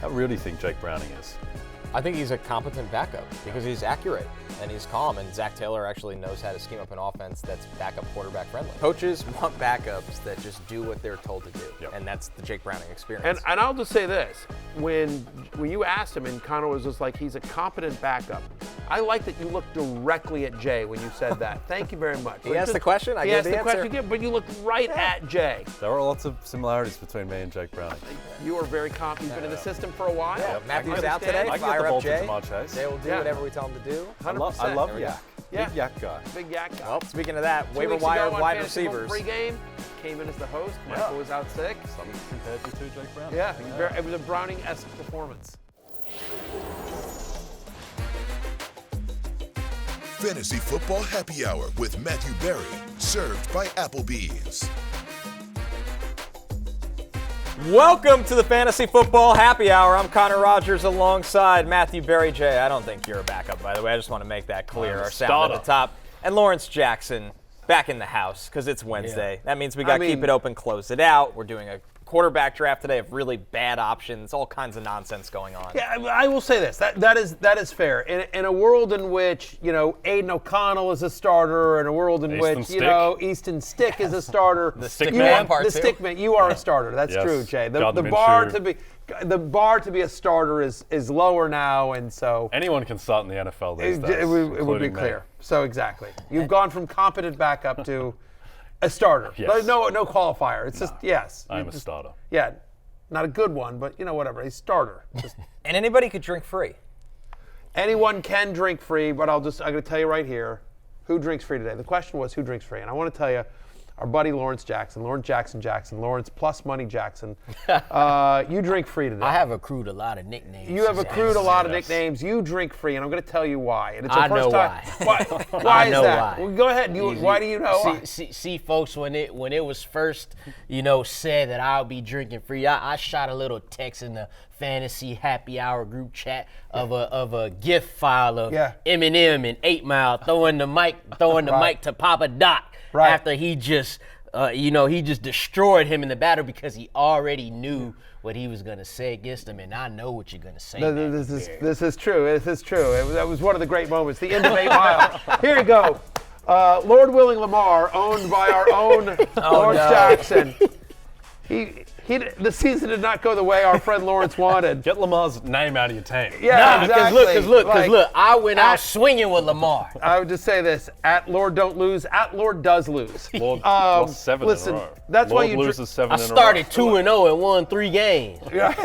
How real do you think Jake Browning is? I think he's a competent backup because he's accurate and he's calm, and Zach Taylor actually knows how to scheme up an offense that's backup quarterback friendly. Coaches want backups that just do what they're told to do, and that's the Jake Browning experience. And I'll just say this, when you asked him and Connor was just like, he's a competent backup, I like that you looked directly at Jay when you said that. Thank you very much. He asked the question, I gave the answer. Question, but you looked right at Jay. There are lots of similarities between me and Jake Browning. You are very confident. You've been in the system for a while. Yeah, Matthew's out today. I Fire up Jay. They will do Yeah. whatever we tell them to do. I love Yak. Yeah. Big Yak guy. Big Yak guy. Well, speaking of that, 2 waiver weeks wire ago on wide Fantasy receivers. Pre-game, came in as the host. Michael was out sick. Some compared to Jake Browning. Yeah, it was a Browning-esque performance. Fantasy Football Happy Hour with Matthew Berry, served by Applebee's. Welcome to the Fantasy Football Happy Hour. I'm Connor Rogers alongside Matthew Berry. Jay, I don't think you're a backup, by the way. I just want to make that clear. Our sound at the top. And Lawrence Jackson back in the house because it's Wednesday. Yeah. That means we got to keep it open, close it out. We're doing a quarterback draft today of really bad options, all kinds of nonsense going on. Yeah, I will say this. That is fair. In a world in which, Aiden O'Connell is a starter, in a world in which, Easton Stick is a starter. The Stick Man part The Stick Man, you are a starter. That's true, Jay. The bar to be a starter is lower now, and so anyone can start in the NFL these days. It would be clear. So exactly. You've gone from competent backup to a starter. Yes. No qualifier. It's just, yes. I'm a starter. Yeah. Not a good one, but, whatever. A starter. And anybody could drink free. Anyone can drink free, but I'm going to tell you right here, who drinks free today? The question was who drinks free. And I want to tell you, our buddy Lawrence Jackson, Lawrence Plus Money Jackson, you drink free today. I have accrued a lot of nicknames. You have accrued a lot of nicknames. You drink free, and I'm going to tell you why. And it's the I first know time. why. Why I is know that? why. Well, go ahead. Why do you know why? See, folks, when it was first, said that I'll be drinking free, I shot a little text in the Fantasy Happy Hour group chat of a GIF file of Eminem and 8 Mile throwing the mic to Papa Doc after he just. He just destroyed him in the battle because he already knew what he was going to say against him, and I know what you're going to say. This is true. That was one of the great moments. The end of 8 Mile. Here you go. Lord Willing Lamar, owned by our own Lawrence Jackson. The season did not go the way our friend Lawrence wanted. Get Lamar's name out of your tank. Yeah, exactly. Because look, I went out swinging with Lamar. I would just say this: at Lord don't lose, at Lord does lose. Lord lost 7 in a row. That's Lord why you loses 7 in a row. I started 2-0 and won 3 games. Started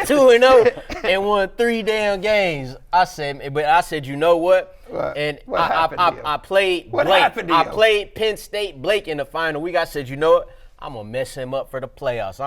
2-0 and won 3 damn games. I said, you know what? And I played Blake. I played Penn State Blake in the final week. I said, you know what? I'm going to mess him up for the playoffs.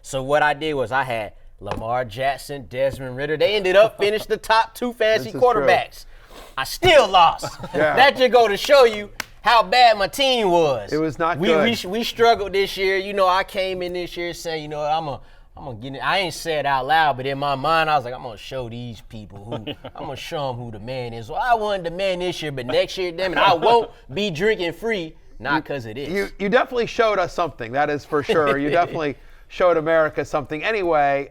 So what I did was I had Lamar Jackson, Desmond Ridder. They ended up finished the top 2 fantasy quarterbacks. True. I still lost. That just go to show you how bad my team was. It was not good. We struggled this year. I came in this year saying, I'm gonna get it. I ain't say it out loud, but in my mind, I was like, I'm gonna show these people I'm gonna show them who the man is. Well, I wasn't the man this year, but next year, damn it, I won't be drinking free. Not because it is. You definitely showed us something. That is for sure. You definitely showed America something. Anyway,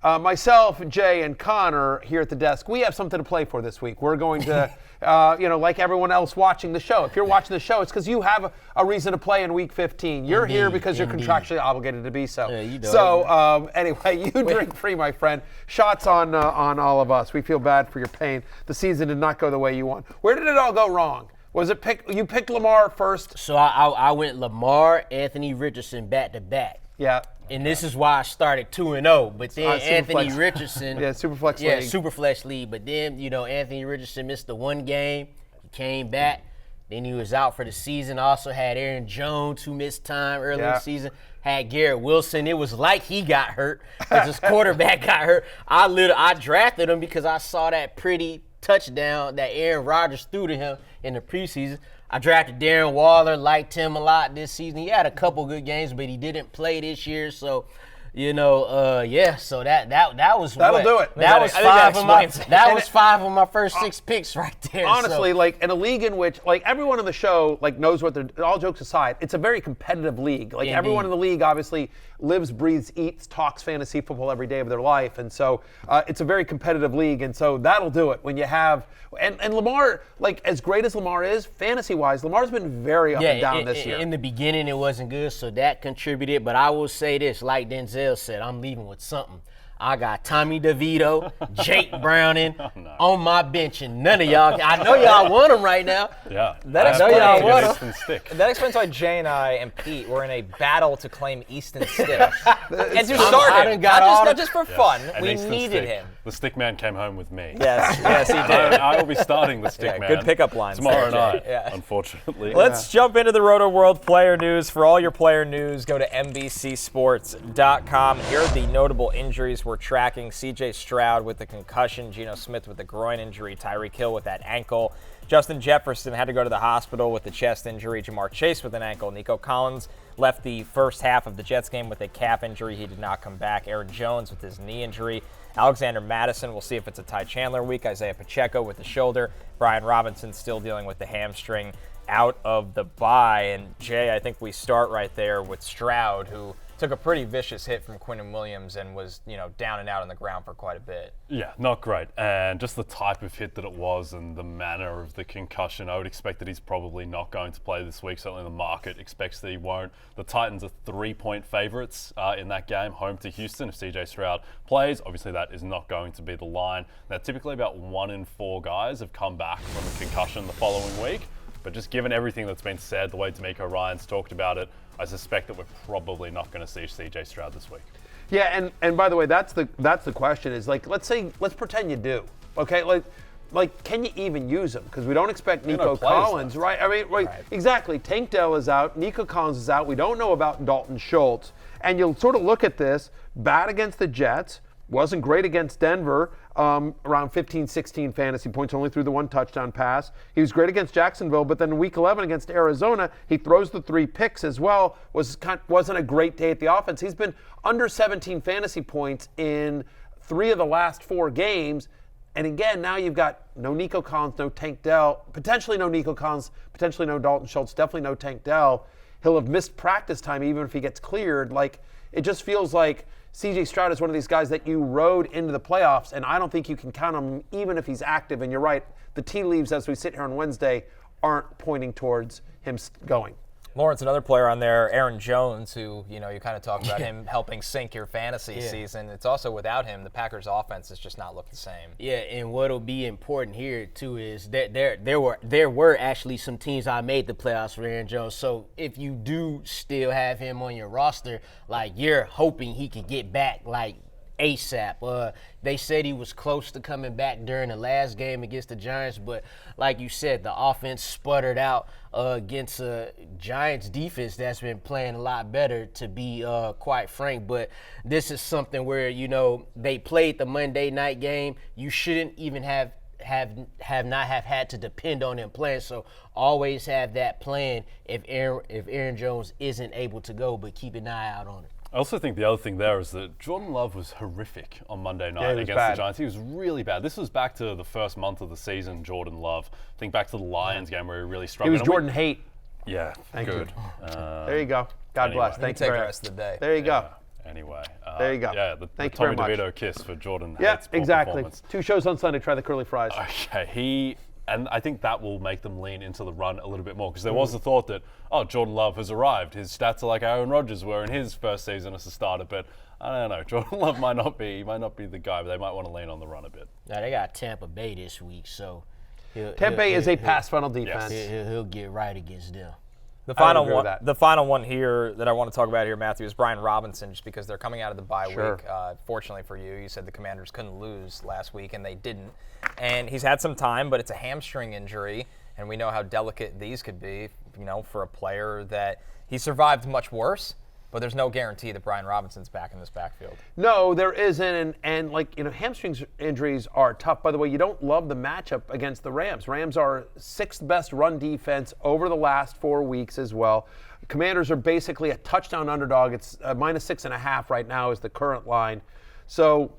myself, Jay, and Connor here at the desk, we have something to play for this week. We're going to, like everyone else watching the show. If you're watching the show, it's because you have a reason to play in Week 15. You're here because you're contractually obligated to be so. Yeah, you know. So anyway, you drink free, my friend. Shots on all of us. We feel bad for your pain. The season did not go the way you want. Where did it all go wrong? Was it you picked Lamar first? So I went Lamar, Anthony Richardson back to back. Yeah. And this is why I started 2-0. But then Anthony Superflex. Richardson. Superflex league. Yeah, Superflex league. But then, Anthony Richardson missed the 1 game. He came back. Then he was out for the season. Also had Aaron Jones, who missed time early in the season. Had Garrett Wilson. It was like he got hurt because his quarterback got hurt. I drafted him because I saw that pretty touchdown that Aaron Rodgers threw to him in the preseason. I drafted Darren Waller, liked him a lot this season. He had a couple good games, but he didn't play this year. So, So that was that'll do it. That was five of my first 6 picks right there. Honestly, like in a league in which like everyone on the show like knows what they're. All jokes aside, it's a very competitive league. Like everyone in the league obviously lives, breathes, eats, talks fantasy football every day of their life, and so it's a very competitive league, and so that'll do it when you have. And Lamar, like as great as Lamar is, fantasy-wise, Lamar's been very up and down this year. In the beginning, it wasn't good, so that contributed. But I will say this, like Denzel said, I'm leaving with something. I got Tommy DeVito, Jake Browning on my bench, and none of y'all. I know y'all want them right now. Yeah, that explains why Jay and I and Pete were in a battle to claim Easton Stick. And to start him, not just for fun. We needed him. The stick man came home with me. Yes, he did. I will be starting the stick man. Good pickup lines tomorrow night. Unfortunately. Let's jump into the Rotoworld player news. For all your player news, go to NBCSports.com. Here are the notable injuries we're tracking. C.J. Stroud with the concussion, Geno Smith with the groin injury, Tyreek Hill with that ankle, Justin Jefferson had to go to the hospital with the chest injury, Jamar Chase with an ankle, Nico Collins left the first half of the Jets game with a calf injury. He did not come back. Aaron Jones with his knee injury, Alexander Madison, we'll see if it's a Ty Chandler week, Isaiah Pacheco with the shoulder, Brian Robinson still dealing with the hamstring out of the bye. And Jay, I think we start right there with Stroud, who took a pretty vicious hit from Quinnen Williams and was, down and out on the ground for quite a bit. Yeah, not great. And just the type of hit that it was and the manner of the concussion, I would expect that he's probably not going to play this week. Certainly the market expects that he won't. The Titans are 3-point favorites in that game, home to Houston. If CJ Stroud plays, obviously that is not going to be the line. Now, typically about 1 in 4 guys have come back from a concussion the following week. But just given everything that's been said, the way D'Amico Ryan's talked about it, I suspect that we're probably not going to see CJ Stroud this week. Yeah, and by the way, that's the question is like let's pretend you do. Okay, like can you even use him? Because we don't expect Nico Collins, right? I mean, right. Exactly. Tank Dell is out, Nico Collins is out. We don't know about Dalton Schultz. And you'll sort of look at this, bad against the Jets, wasn't great against Denver, around 15, 16 fantasy points, only threw the 1 touchdown pass. He was great against Jacksonville, but then week 11 against Arizona, he throws the 3 picks as well. Wasn't a great day at the offense. He's been under 17 fantasy points in 3 of the last 4 games. And again, now you've got no Nico Collins, no Tank Dell, potentially no Nico Collins, potentially no Dalton Schultz, definitely no Tank Dell. He'll have missed practice time even if he gets cleared. Like, it just feels like C.J. Stroud is one of these guys that you rode into the playoffs, and I don't think you can count on him even if he's active. And you're right, the tea leaves as we sit here on Wednesday aren't pointing towards him going. Lawrence, another player on there, Aaron Jones, who, you kind of talk about him helping sink your fantasy season. It's also without him, the Packers' offense has just not looked the same. Yeah, and what'll be important here, too, is that there were actually some teams I made the playoffs for Aaron Jones. So if you do still have him on your roster, like, you're hoping he could get back, like, ASAP. They said he was close to coming back during the last game against the Giants, but like you said, the offense sputtered out against a Giants defense that's been playing a lot better, to be quite frank. But this is something where, they played the Monday night game. You shouldn't even have not had to depend on him playing. So always have that plan if Aaron Jones isn't able to go, but keep an eye out on it. I also think the other thing there is that Jordan Love was horrific on Monday night against the Giants. He was really bad. This was back to the first month of the season, Jordan Love. Think back to the Lions game where he really struggled. He was Jordan hate. Yeah, Thank good. You. There you go. God bless. Thank you take very the much. rest of the day. There you go. Anyway. There you go. Yeah, the Thank you Tommy very much. DeVito kiss for Jordan. Yeah, Hate's poor exactly. performance. 2 shows on Sunday. Try the curly fries. Okay, and I think that will make them lean into the run a little bit more, because there was the thought that, Jordan Love has arrived. His stats are like Aaron Rodgers were in his first season as a starter, but I don't know. Jordan Love might not be the guy, but they might want to lean on the run a bit. Now, they got Tampa Bay this week, so Tampa Bay is a pass funnel defense. He'll get right against them. The final one here that I want to talk about here, Matthew, is Brian Robinson, just because they're coming out of the bye week. Fortunately for you, you said the Commanders couldn't lose last week, and they didn't. And he's had some time, but it's a hamstring injury, and we know how delicate these could be, for a player that he survived much worse. But there's no guarantee that Brian Robinson's back in this backfield. No, there isn't. And hamstring injuries are tough. By the way, you don't love the matchup against the Rams. Rams are 6th best run defense over the last 4 weeks as well. Commanders are basically a touchdown underdog. It's -6.5 right now is the current line. So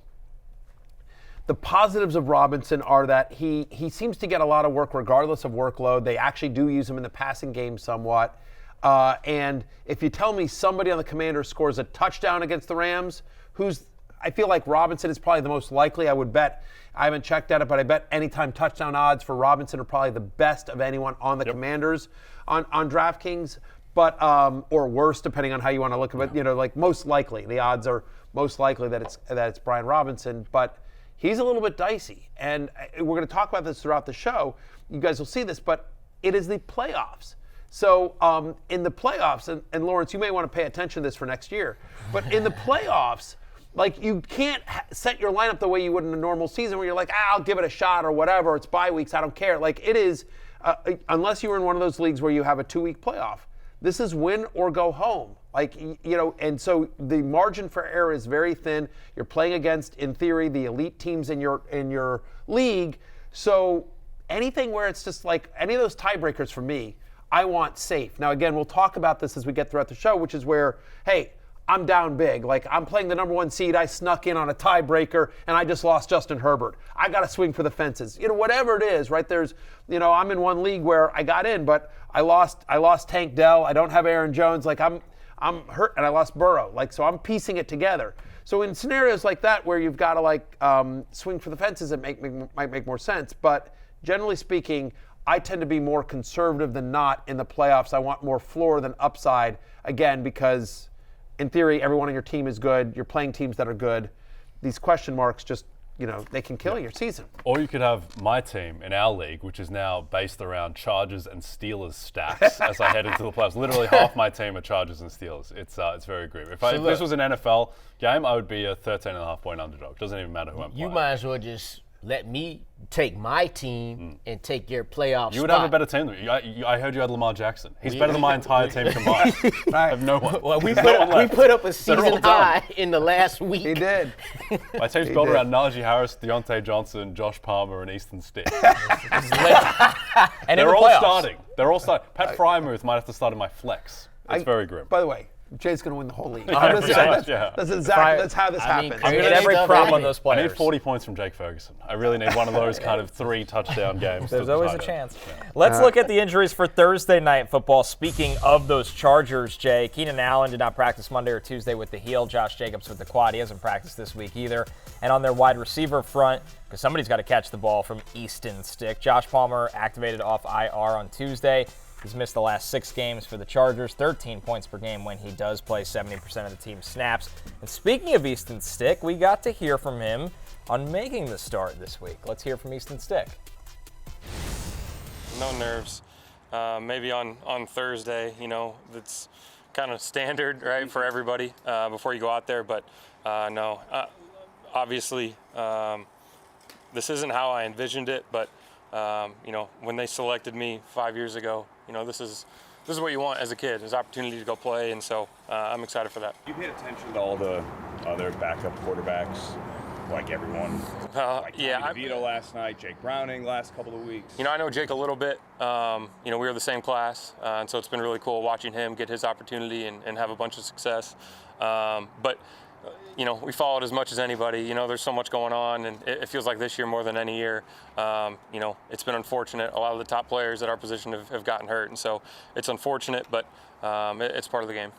the positives of Robinson are that he seems to get a lot of work regardless of workload. They actually do use him in the passing game somewhat. And if you tell me somebody on the Commanders scores a touchdown against the Rams, I feel like Robinson is probably the most likely. I would bet, I haven't checked at it, but I bet anytime touchdown odds for Robinson are probably the best of anyone on the Commanders on DraftKings, but or worse, depending on how you want to look at it. Like most likely, the odds are most likely that it's Brian Robinson, but he's a little bit dicey. And we're going to talk about this throughout the show. You guys will see this, but it is the playoffs. So in the playoffs, and Lawrence, you may want to pay attention to this for next year, but in the playoffs, like you can't set your lineup the way you would in a normal season where you're like, I'll give it a shot or whatever. It's bye weeks. I don't care. Like it is, unless you were in one of those leagues where you have a 2-week playoff. This is win or go home. And so the margin for error is very thin. You're playing against, in theory, the elite teams in your league. So anything where it's just like any of those tiebreakers for me, I want safe. Now, again, we'll talk about this as we get throughout the show, which is where, hey, I'm down big. Like, I'm playing the number 1 seed. I snuck in on a tiebreaker, and I just lost Justin Herbert. I got to swing for the fences. Whatever it is, right? There's, I'm in one league where I got in, but I lost Tank Dell. I don't have Aaron Jones. Like, I'm hurt, and I lost Burrow. Like, so I'm piecing it together. So in scenarios like that where you've got to, swing for the fences, it might make more sense. But generally speaking, I tend to be more conservative than not in the playoffs. I want more floor than upside, again, because in theory, everyone on your team is good. You're playing teams that are good. These question marks just, they can kill your season. Or you could have my team in our league, which is now based around Chargers and Steelers stacks as I head into the playoffs. Literally half my team are Chargers and Steelers. It's very grim. If this was an NFL game, I would be a 13.5 point underdog. Doesn't even matter who I'm playing. You might as well just let me take my team and take your playoff You would have a better team than me. I heard you had Lamar Jackson. He's better than my entire team combined. I have no one. Well, we put up a season high in the last week. He did. My team's built around Najee Harris, Deontay Johnson, Josh Palmer, and Easton Stick. And they're all starting. Pat Frymuth might have to start in my flex. It's very grim. By the way, Jay's going to win the whole league. 100%, That's how this happens. I'm going to every prop on those players. I need 40 points from Jake Ferguson. I really need one of those kind of 3 touchdown games. There's always a chance. Yeah. Let's look at the injuries for Thursday night football. Speaking of those Chargers, Jay, Keenan Allen did not practice Monday or Tuesday with the heel. Josh Jacobs with the quad. He hasn't practiced this week either. And on their wide receiver front, because somebody's got to catch the ball from Easton Stick, Josh Palmer activated off IR on Tuesday. He's missed the last 6 games for the Chargers, 13 points per game when he does play 70% of the team's snaps. And speaking of Easton Stick, we got to hear from him on making the start this week. Let's hear from Easton Stick. No nerves. Maybe on Thursday, that's kind of standard, right, for everybody before you go out there. But no, obviously, this isn't how I envisioned it, but when they selected me 5 years ago, this is what you want as a kid, is opportunity to go play, and so I'm excited for that. You paid attention to all the other backup quarterbacks, like everyone? DeVito last night, Jake Browning last couple of weeks. I know Jake a little bit. We were the same class, and so it's been really cool watching him get his opportunity and have a bunch of success. But we followed as much as anybody. There's so much going on, and it feels like this year more than any year. It's been unfortunate. A lot of the top players at our position have gotten hurt, and so it's unfortunate, but it's part of the game.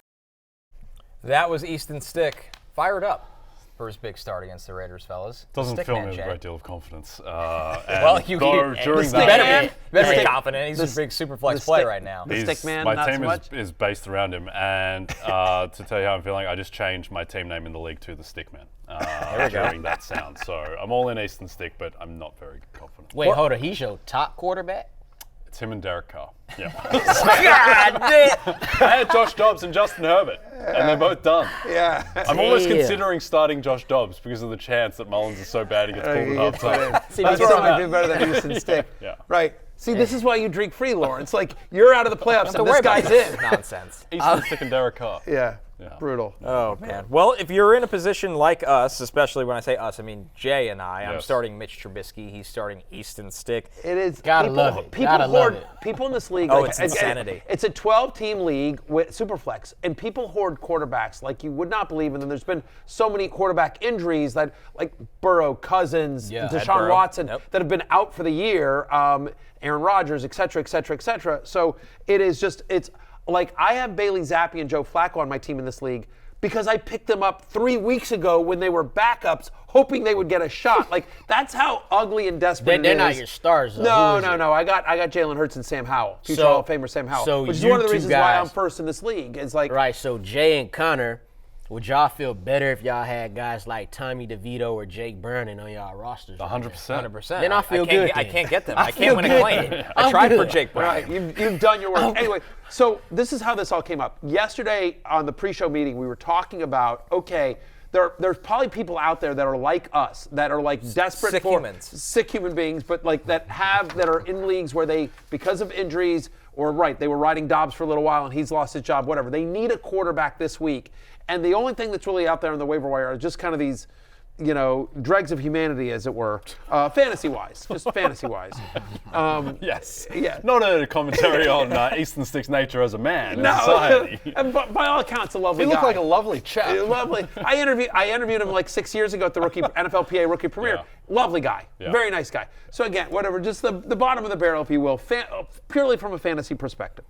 That was Easton Stick, fired up for his big start against the Raiders, fellas. Doesn't fill me with a great deal of confidence. Well, you during that better be confident. He's a big Superflex play right now. The stick man, my not team so much? is based around him, and to tell you how I'm feeling, I just changed my team name in the league to the Stickman during that sound. So I'm all in Easton Stick, but I'm not very confident. Wait, hold on. He's your top quarterback? It's him and Derek Carr. Yeah. God damn. I had Josh Dobbs and Justin Herbert, and they're both done. Yeah. I'm almost considering starting Josh Dobbs because of the chance that Mullins is so bad he gets pulled at halftime. That's what I do better than Easton Stick. Yeah. Right. See, this is why you drink free, Lawrence. Like, you're out of the playoffs and this guy's in. Nonsense. Easton Stick and Derek Carr. Yeah. Yeah. Brutal. Oh, man. Well, if you're in a position like us, especially when I say us, I mean Jay and I, I'm starting Mitch Trubisky. He's starting Easton Stick. It is. Gotta love it. Gotta love it. People in this league. Oh, it's insanity. It's a 12-team league with Superflex, and people hoard quarterbacks like you would not believe. And then there's been so many quarterback injuries that, like Burrow, Cousins, Deshaun Watson, that have been out for the year. Aaron Rodgers, et cetera, et cetera, et cetera. So it's like I have Bailey Zappi and Joe Flacco on my team in this league because I picked them up 3 weeks ago when they were backups, hoping they would get a shot. Like, that's how ugly and desperate it is. They're not your stars, though. No. I got Jalen Hurts and Sam Howell, future Hall of Famer Sam Howell, which is one of the reasons why I'm first in this league. It's like right. So Jay and Connor, would y'all feel better if y'all had guys like Tommy DeVito or Jake Browning on y'all rosters? 100%. 100%. Then I feel good. I can't get them. I can't win a claim. I tried for Jake Brown. Right, you've done your work. Anyway, so this is how this all came up. Yesterday on the pre-show meeting, we were talking about, okay, there's probably people out there that are like us, that are like desperate sick human beings, but like that are in leagues where they, because of injuries, or they were riding Dobbs for a little while and he's lost his job, whatever. They need a quarterback this week. And the only thing that's really out there on the waiver wire are just kind of these, dregs of humanity, as it were, fantasy-wise, just fantasy-wise. Yes. Yeah. Not a commentary on Easton Stick's nature as a man in society. And by all accounts, a lovely guy. He looked like a lovely chap. Lovely. I interviewed him like 6 years ago at the NFLPA rookie premiere. Yeah. Lovely guy. Yeah. Very nice guy. So again, whatever, just the bottom of the barrel, if you will, purely from a fantasy perspective.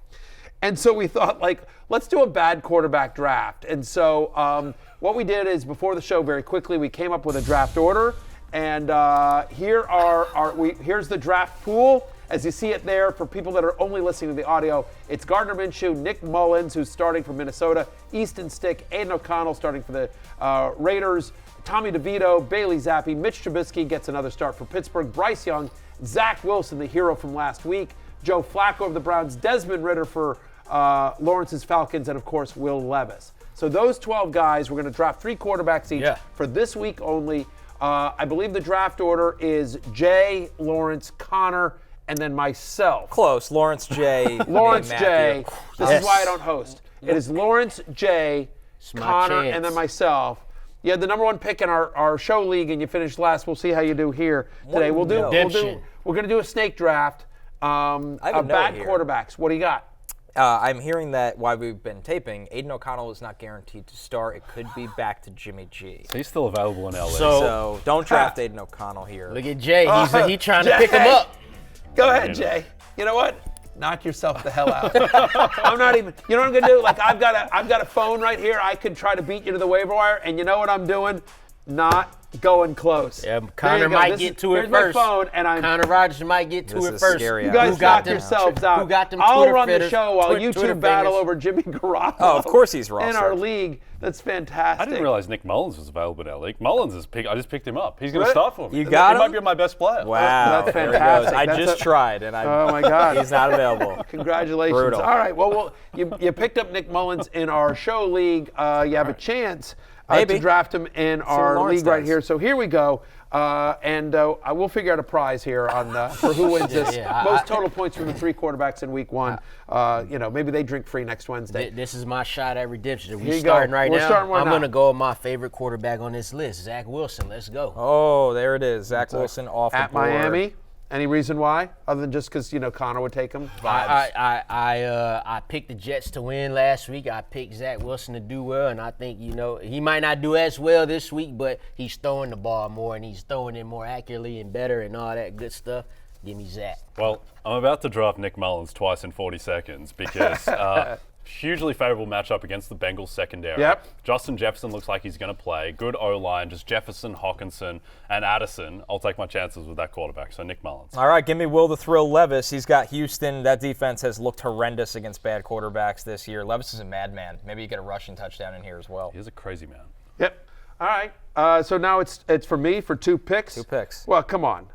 And so we thought, let's do a bad quarterback draft. And so what we did is, before the show, very quickly, we came up with a draft order. And here's the draft pool. As you see it there, for people that are only listening to the audio, it's Gardner Minshew, Nick Mullins, who's starting for Minnesota, Easton Stick, Aiden O'Connell starting for the Raiders, Tommy DeVito, Bailey Zappi, Mitch Trubisky gets another start for Pittsburgh, Bryce Young, Zach Wilson, the hero from last week, Joe Flacco of the Browns, Desmond Ridder for Lawrence's Falcons, and of course Will Levis. So those 12 guys, we're going to draft 3 quarterbacks each for this week only. I believe the draft order is Jay, Lawrence, Connor, and then myself. Close. Lawrence, Jay, Lawrence, Matthew. Jay. This is why I don't host. It is Lawrence, Jay, Connor, and then myself. You had the number 1 pick in our show league, and you finished last. We'll see how you do here today. We're going to do a snake draft of bad quarterbacks. What do you got? I'm hearing that while we've been taping, Aiden O'Connell is not guaranteed to start. It could be back to Jimmy G. He's still available in LA. So don't draft Aiden O'Connell here. Look at Jay. He's trying to pick him up. Go ahead, Jay. You know what? Knock yourself the hell out. I'm not even. You know what I'm gonna do? Like I've got a phone right here. I could try to beat you to the waiver wire, and you know what I'm doing? Not going close. Yeah, Connor might get to it first. My phone, and Connor Rogers might get to it first. You guys knock yourselves out. Who got them I'll Twitter run fitters, the show while you two battle fingers. over Jimmy Garoppolo. Oh, of course he's rostered. In our league. That's fantastic. I didn't realize Nick Mullins was available in our league. Mullins is I just picked him up. He's going to start for me. You got him? He might be my best player. Wow. That's fantastic. I just tried, and oh my God, he's not available. Congratulations. Brutal. All right. Well, you picked up Nick Mullins in our show league. You have a chance to draft him in our league right here. So here we go. And I will figure out a prize here on for who wins this. Most total points from the 3 quarterbacks in week 1. Maybe they drink free next Wednesday. This is my shot at redemption. We're starting right now. I'm going to go with my favorite quarterback on this list, Zach Wilson. Let's go. Oh, there it is. Zach Wilson off the board. At Miami. Any reason why, other than just because Connor would take him? I picked the Jets to win last week. I picked Zach Wilson to do well, and I think he might not do as well this week, but he's throwing the ball more and he's throwing it more accurately and better and all that good stuff. Give me Zach. Well, I'm about to draft Nick Mullins twice in 40 seconds because hugely favorable matchup against the Bengals secondary. Yep. Justin Jefferson looks like he's going to play. Good O-line, just Jefferson, Hockenson, and Addison. I'll take my chances with that quarterback, so Nick Mullins. All right, give me Will the Thrill Levis. He's got Houston. That defense has looked horrendous against bad quarterbacks this year. Levis is a madman. Maybe you get a rushing touchdown in here as well. He's a crazy man. Yep. All right. So now it's for me for 2 picks. 2 picks. Well, come on.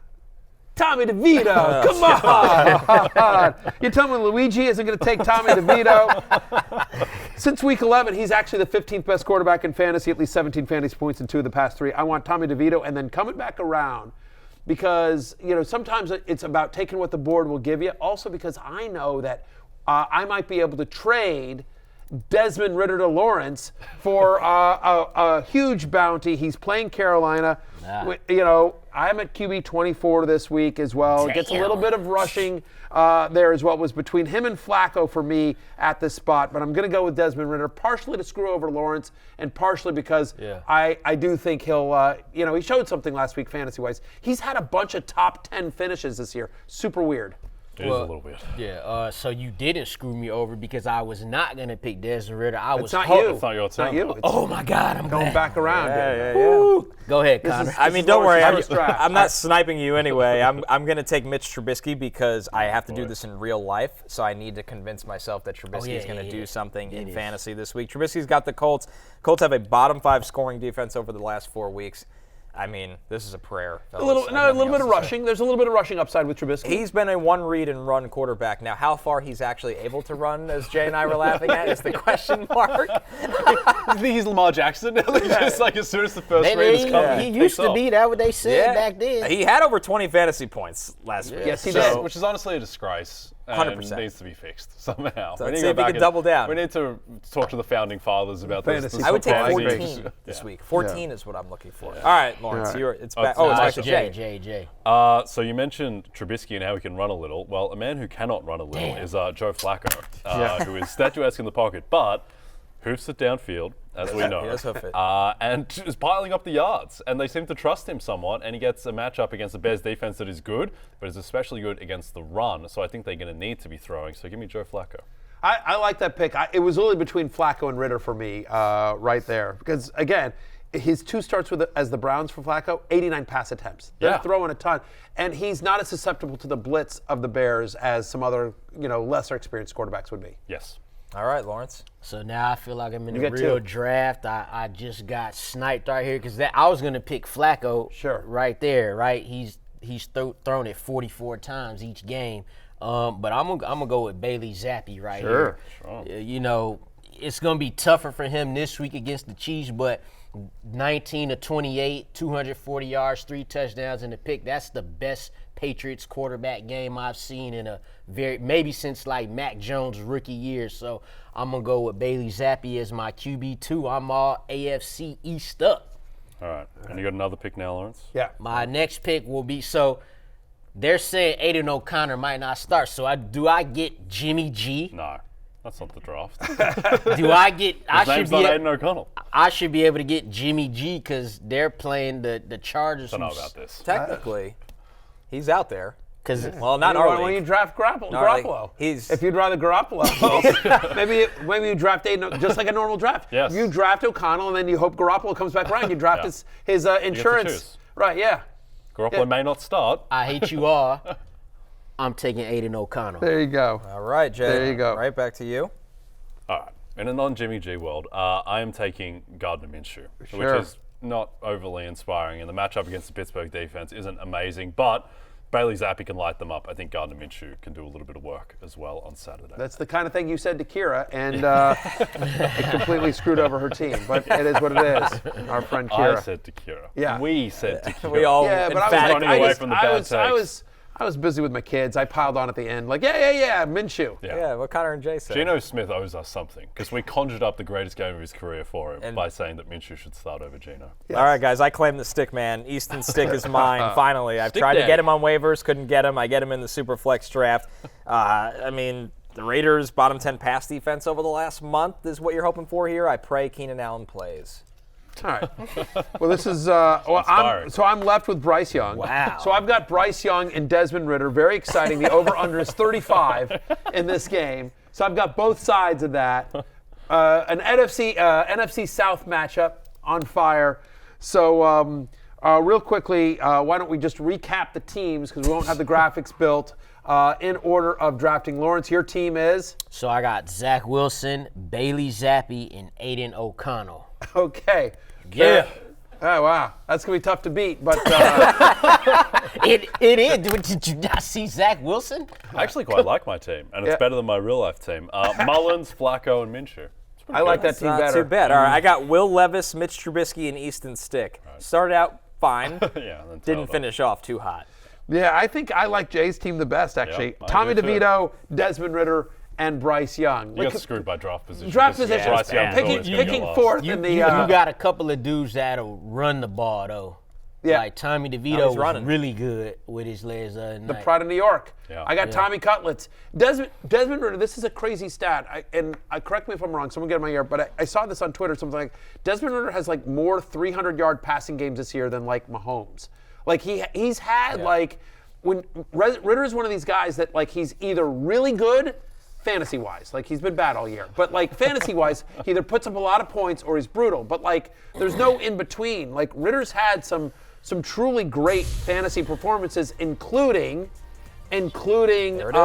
Tommy DeVito, come on. You tell me Luigi isn't going to take Tommy DeVito? Since week 11, he's actually the 15th best quarterback in fantasy, at least 17 fantasy points in 2 of the past 3. I want Tommy DeVito, and then coming back around because, sometimes it's about taking what the board will give you. Also because I know that I might be able to trade Desmond Ridder to Lawrence for a huge bounty. He's playing Carolina. I'm at QB 24 this week as well. It gets a little bit of rushing there as well. It was between him and Flacco for me at this spot, but I'm going to go with Desmond Ridder, partially to screw over Lawrence and partially because I do think he'll, he showed something last week fantasy-wise. He's had a bunch of top 10 finishes this year. Super weird. It is a little bit. Yeah, so you didn't screw me over because I was not going to pick Desmond Ridder. It's not you. It's not your It's not turn. you. Oh, my God, I'm Going glad. back around. Yeah. Go ahead, Connor. Don't worry. Lawrence's draft. I'm not sniping you anyway. I'm going to take Mitch Trubisky because I have to do this in real life, so I need to convince myself that Trubisky is going to do something in fantasy this week. Trubisky's got the Colts. Colts have a bottom 5 scoring defense over the last 4 weeks. I mean, this is a prayer. A little bit of rushing. There's a little bit of rushing upside with Trubisky. He's been a one-read and run quarterback. Now, how far he's actually able to run, as Jay and I were laughing at, is the question mark. You think he's Lamar Jackson? Just like as soon as the first read is coming, He used to be that what they said back then. He had over 20 fantasy points last week. Yes, he did. Which is honestly a disgrace. 100%. Needs to be fixed somehow. So We let's need see to if he can double down. We need to talk to the founding fathers about this. Fantasy I would take football. 14 this week. 14 is what I'm looking for. All right, Lawrence, it's back. Oh, It's back it's to Jay. So you mentioned Trubisky and how he can run a little. Well, a man who cannot run a little is Joe Flacco, who is statuesque in the pocket, but hoofs it downfield, as we know. He does hoof it. And is piling up the yards. And they seem to trust him somewhat. And he gets a matchup against the Bears defense that is good, but is especially good against the run. So I think they're going to need to be throwing. So give me Joe Flacco. I like that pick. It was really between Flacco and Ridder for me right there. Because, again, his 2 starts as the Browns for Flacco, 89 pass attempts. They're throwing a ton. And he's not as susceptible to the blitz of the Bears as some other, lesser experienced quarterbacks would be. Yes. All right, Lawrence. So now I feel like I'm in a got real 2. draft. I just got sniped right here because I was going to pick Flacco right there, right? He's thrown it 44 times each game. But I'm gonna go with Bailey Zappi right here. Sure. It's going to be tougher for him this week against the Chiefs, but 19 to 28, 240 yards, 3 touchdowns and a pick. That's the best Patriots quarterback game I've seen in maybe since like Mac Jones' rookie year. So I'm going to go with Bailey Zappi as my QB2. I'm all AFC East up. All right. And you got another pick now, Lawrence? Yeah. My next pick will be, so they're saying Aiden O'Connor might not start. So do I get Jimmy G? No. That's not the draft. Do I get? His name's not Aiden O'Connell. I should be able to get Jimmy G because they're playing the Chargers. I don't know about this. Technically, he's out there. Well, not our when league. you draft Garoppolo. If you'd rather Garoppolo, maybe you draft Aiden just like a normal draft. Yes. You draft O'Connell and then you hope Garoppolo comes back around. You draft his insurance. Right, yeah. Garoppolo may not start. I hate you all. I'm taking Aiden O'Connell. There you go. All right, Jay. There you go. Right back to you. All right. In a non-Jimmy G world, I am taking Gardner Minshew, Sure. which is not overly inspiring. And the matchup against the Pittsburgh defense isn't amazing, but Bailey Zappi can light them up. I think Gardner Minshew can do a little bit of work as well on Saturday. That's the kind of thing you said to Kira, and it completely screwed over her team. But it is what it is. Our friend Kira. I said to Kira. Yeah. We said to Kira. We all but I was busy with my kids. I piled on at the end, like, Minshew. Yeah, what Connor and Jay said. Geno Smith owes us something because we conjured up the greatest game of his career for him by saying that Minshew should start over Geno. Yes. All right, guys, I claim the stick, man. Easton stick is mine, finally. I've tried to get him on waivers, couldn't get him. I get him in the Superflex draft. The Raiders' bottom 10 pass defense over the last month is what you're hoping for here. I pray Keenan Allen plays. All right. Well, this is I'm left with Bryce Young. Wow. So I've got Bryce Young and Desmond Ridder. Very exciting. The over/under is 35 in this game. So I've got both sides of that. An NFC South matchup on fire. So real quickly, why don't we just recap the teams because we won't have the graphics built in order of drafting. Lawrence, your team is? So I got Zach Wilson, Bailey Zappi, and Aiden O'Connell. Okay. Yeah. Oh, wow. That's going to be tough to beat, but It is. Did you not see Zach Wilson? I actually quite like my team, and it's better than my real-life team. Mullins, Flacco, and Minshew. I like that team Not better. too bad. All right, I got Will Levis, Mitch Trubisky, and Easton Stick. Started out fine. Then Didn't finish off too hot. Yeah, I think I like Jay's team the best, actually. Yeah, I Tommy do too. DeVito, Desmond Ridder, and Bryce Young. You got screwed by draft position. Draft position. Bryce Young's always gonna Picking go fourth last. in the. You got a couple of dudes that'll run the ball though. Yeah. Like Tommy DeVito was really good with his legs. The pride of New York. Yeah. I got Tommy Cutlets. Desmond Ridder, this is a crazy stat. Correct me if I'm wrong, someone get in my ear, but I saw this on Twitter, something like Desmond Ridder has like more 300-yard passing games this year than like Mahomes. Like he's had like, when Ridder is one of these guys that like he's either really good fantasy-wise, like he's been bad all year, but like fantasy-wise, he either puts up a lot of points or he's brutal, but like there's no in-between. Like Ridder's had some truly great fantasy performances, including there it is.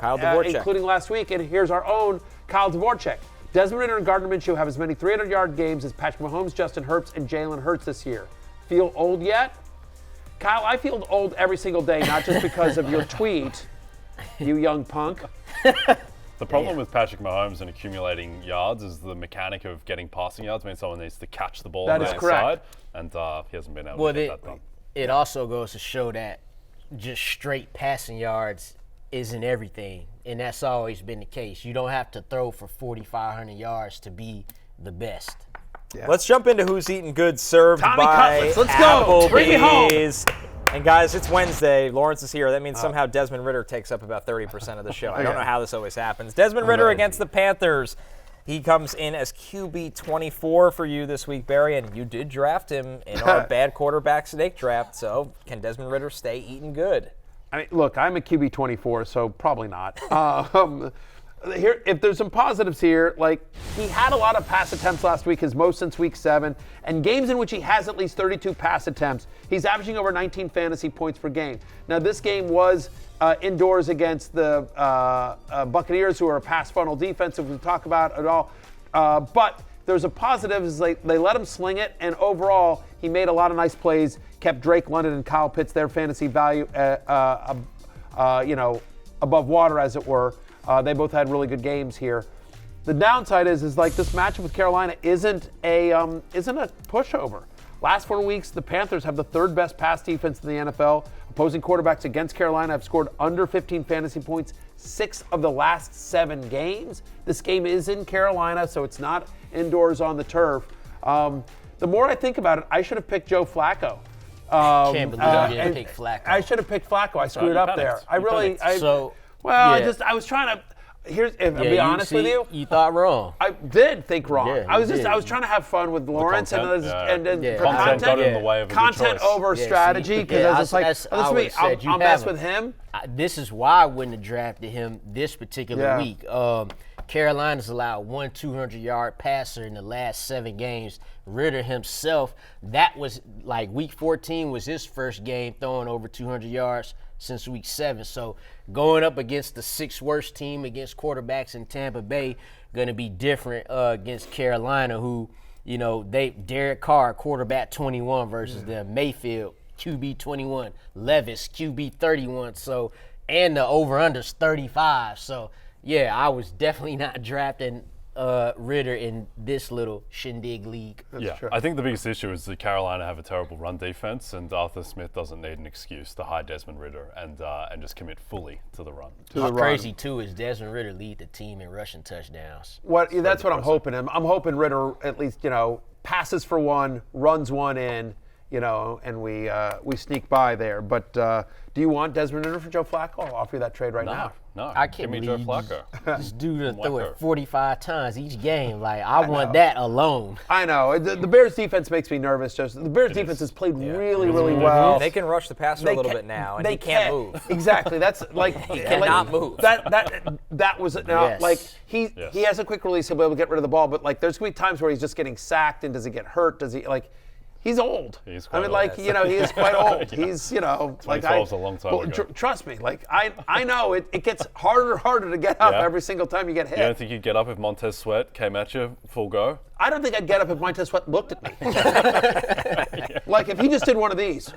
Kyle Dvorak. including last week. And here's our own Kyle Dvorak. Desmond Ridder and Gardner Minshew have as many 300-yard games as Patrick Mahomes, Justin Herbst, and Jalen Hurts this year. Feel old yet? Kyle, I feel old every single day, not just because of your tweet, you young punk. The problem with Patrick Mahomes and accumulating yards is the mechanic of getting passing yards. I mean, someone needs to catch the ball on the outside, and he hasn't been able to get that done. It also goes to show that just straight passing yards isn't everything, and that's always been the case. You don't have to throw for 4,500 yards to be the best. Yeah. Let's jump into who's eating good, served Tommy by Cutlets. Let's go. Bring it home. And guys, it's Wednesday. Lawrence is here. That means somehow Desmond Ridder takes up about 30% of the show. I don't know how this always happens. Desmond Ridder against the Panthers. He comes in as QB 24 for you this week, Barry, and you did draft him in our bad quarterback snake draft. So can Desmond Ridder stay eating good? I mean, look, I'm a QB 24, so probably not. Here, if there's some positives here, like he had a lot of pass attempts last week, his most since week 7, and games in which he has at least 32 pass attempts, he's averaging over 19 fantasy points per game. Now, this game was indoors against the Buccaneers, who are a pass funnel defense, if we talk about it all. But there's a positive is they let him sling it, and overall, he made a lot of nice plays, kept Drake London and Kyle Pitts their fantasy value, above water, as it were. They both had really good games here. The downside is like this matchup with Carolina isn't a pushover. Last 4 weeks, the Panthers have the third best pass defense in the NFL. Opposing quarterbacks against Carolina have scored under 15 fantasy points 6 of the last 7 games. This game is in Carolina, so it's not indoors on the turf. The more I think about it, I should have picked Joe Flacco. Can't believe you didn't pick Flacco. I should have picked Flacco. I screwed up there. I was trying to. I'll be honest with you. You thought wrong. I did think wrong. Yeah, I was trying to have fun with Lawrence and for content got in the way of content over strategy, because I was just like, I'll mess with him. This is why I wouldn't have drafted him this particular week. Carolina's allowed one 200-yard passer in the last 7 games. Ridder himself, that was like week 14 was his first game throwing over 200 yards since week 7. So going up against the 6th worst team against quarterbacks in Tampa Bay, going to be different against Carolina, who, Derek Carr, quarterback 21 versus them. Mayfield, QB 21. Levis, QB 31. So, and the over-under's 35. So, yeah, I was definitely not drafting Ridder in this little shindig league. That's true. I think the biggest issue is that Carolina have a terrible run defense, and Arthur Smith doesn't need an excuse to hide Desmond Ridder and just commit fully to the run. Crazy too is Desmond Ridder lead the team in rushing touchdowns. That's what I'm hoping. I'm hoping Ridder at least passes for one, runs one in, and we sneak by there. But do you want Desmond Ridder for Joe Flacco? I'll offer you that trade now. No, I can't give me believe Joe Flacco. This dude throw it 45 times each game. Like, I want that alone. I know. The Bears defense makes me nervous. The Bears defense has played really, really well. They can rush the passer a little bit now, and he can't move. Exactly. That's like he cannot move. That was like he has a quick release. He'll be able to get rid of the ball, but like there's gonna be times where he's just getting sacked, and does he get hurt? Does he like? He's old. He is quite old. He is quite old. He's, 2012's a long time ago. Trust me, I know it gets harder and harder to get up every single time you get hit. You don't think you'd get up if Montez Sweat came at you full go? I don't think I'd get up if Montez Sweat looked at me. Like if he just did one of these,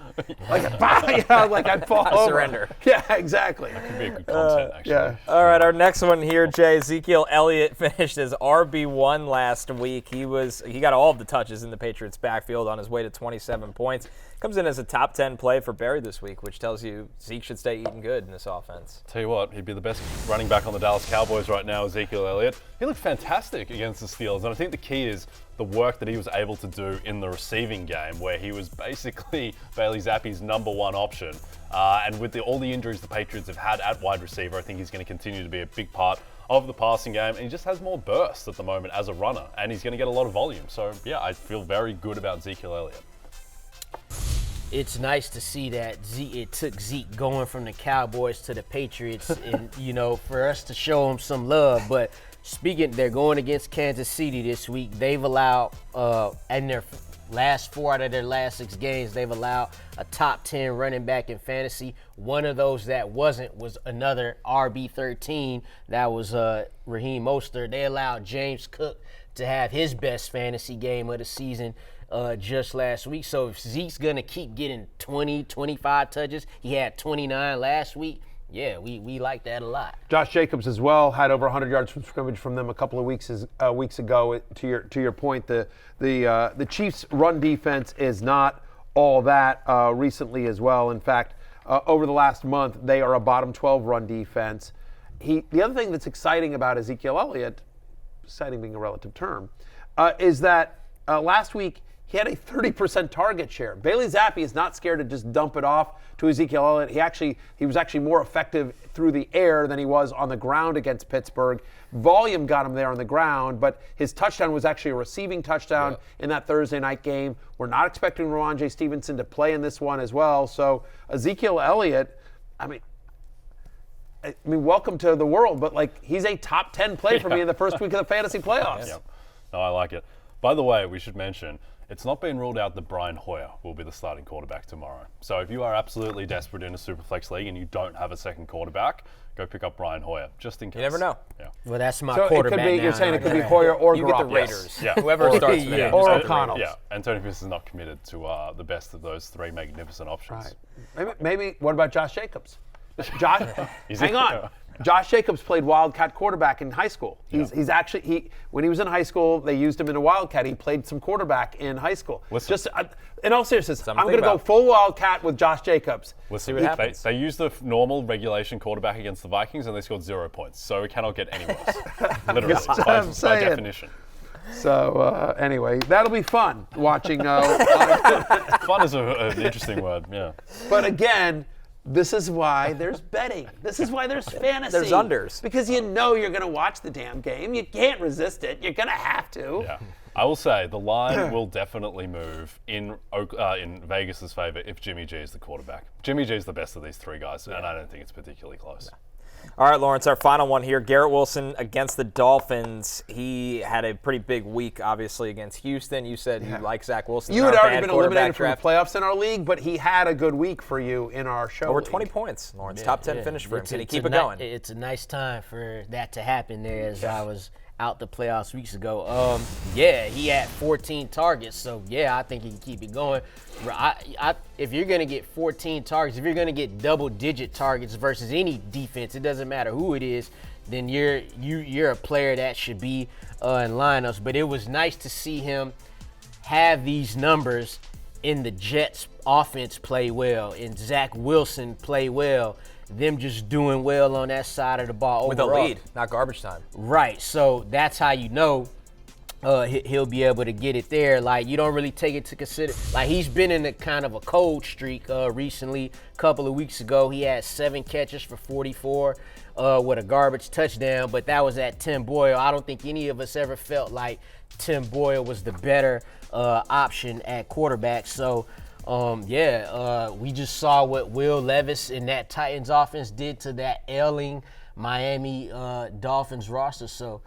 like I'd fall over. Surrender. Yeah, exactly. That could be a good content, actually. Yeah. All right, our next one here, Jay. Ezekiel Elliott finished as RB1 last week. He got all of the touches in the Patriots' backfield on his way to 27 points. Comes in as a top 10 play for Barry this week, which tells you Zeke should stay eating good in this offense. Tell you what, he'd be the best running back on the Dallas Cowboys right now, Ezekiel Elliott. He looked fantastic against the Steelers, and I think the key is the work that he was able to do in the receiving game, where he was basically Bailey Zappi's #1 option. And with all the injuries the Patriots have had at wide receiver, I think he's going to continue to be a big part of the passing game, and he just has more burst at the moment as a runner, and he's going to get a lot of volume. So, yeah, I feel very good about Ezekiel Elliott. It's nice to see that it took Zeke going from the Cowboys to the Patriots, and for us to show him some love. But they're going against Kansas City this week. They've allowed, in their last 4 out of their last 6 games, they've allowed a top 10 running back in fantasy. One of those that wasn't was another RB13. That was Raheem Mostert. They allowed James Cook to have his best fantasy game of the season just last week. So if Zeke's going to keep getting 20, 25 touches, he had 29 last week. Yeah, we like that a lot. Josh Jacobs as well had over 100 yards from scrimmage from them a couple of weeks ago. To your point, the Chiefs' run defense is not all that recently as well. In fact, over the last month, they are a bottom 12 run defense. The other thing that's exciting about Ezekiel Elliott, exciting being a relative term, is that last week he had a 30% target share. Bailey Zappi is not scared to just dump it off to Ezekiel Elliott. He was actually more effective through the air than he was on the ground against Pittsburgh. Volume got him there on the ground, but his touchdown was actually a receiving touchdown in that Thursday night game. We're not expecting Ramondre Stevenson to play in this one as well. So Ezekiel Elliott, I mean, welcome to the world, but he's a top 10 play for me in the first week of the fantasy playoffs. Yep. No, I like it. By the way, we should mention, it's not been ruled out that Brian Hoyer will be the starting quarterback tomorrow. So if you are absolutely desperate in a Superflex league and you don't have a second quarterback, go pick up Brian Hoyer, just in case. You never know. Yeah. Well, that's my So quarterback it could be, now. you're saying it could be Hoyer or You get the Garoppolo. Raiders. Yeah. Whoever starts for them. Or Start the O'Connell. Yeah, and Tony Fiss is not committed to the best of those 3 magnificent options. Right. Maybe what about Josh Jacobs? Josh, He's hang on. Josh Jacobs played Wildcat quarterback in high school. He's actually when he was in high school, they used him in a Wildcat. He played some quarterback in high school. Listen. In all seriousness, I'm going to go full Wildcat with Josh Jacobs. Let's see what happens. They used the normal regulation quarterback against the Vikings and they scored 0 points. So it cannot get any worse. Literally, by definition. So anyway, that'll be fun watching. Fun is an interesting word, yeah. But again, this is why there's betting. This is why there's fantasy. There's unders. Because you're going to watch the damn game. You can't resist it. You're going to have to. Yeah. I will say the line will definitely move in Vegas' favor if Jimmy G is the quarterback. Jimmy G is the best of these 3 guys, and I don't think it's particularly close. No. All right, Lawrence, our final one here. Garrett Wilson against the Dolphins. He had a pretty big week, obviously, against Houston. You said you like Zach Wilson. You had already been eliminated from the playoffs in our league, but he had a good week for you in our show. Over 20 points, Lawrence. Top 10 finish for him. Can he keep it going? It's a nice time for that to happen there as I was out the playoffs weeks ago. He had 14 targets, so I think he can keep it going. If you're going to get 14 targets, if you're going to get double-digit targets versus any defense, it doesn't matter who it is, then you're a player that should be in lineups. But it was nice to see him have these numbers in the Jets' offense play well, and Zach Wilson play well. Them just doing well on that side of the ball with overall. a lead, not garbage time. Right, so that's how you know he'll be able to get it there. You don't really take it to consider. He's been in a kind of a cold streak recently. A couple of weeks ago, he had 7 catches for 44 with a garbage touchdown, but that was at Tim Boyle. I don't think any of us ever felt like Tim Boyle was the better option at quarterback. So, we just saw what Will Levis and that Titans offense did to that ailing Miami Dolphins roster. So,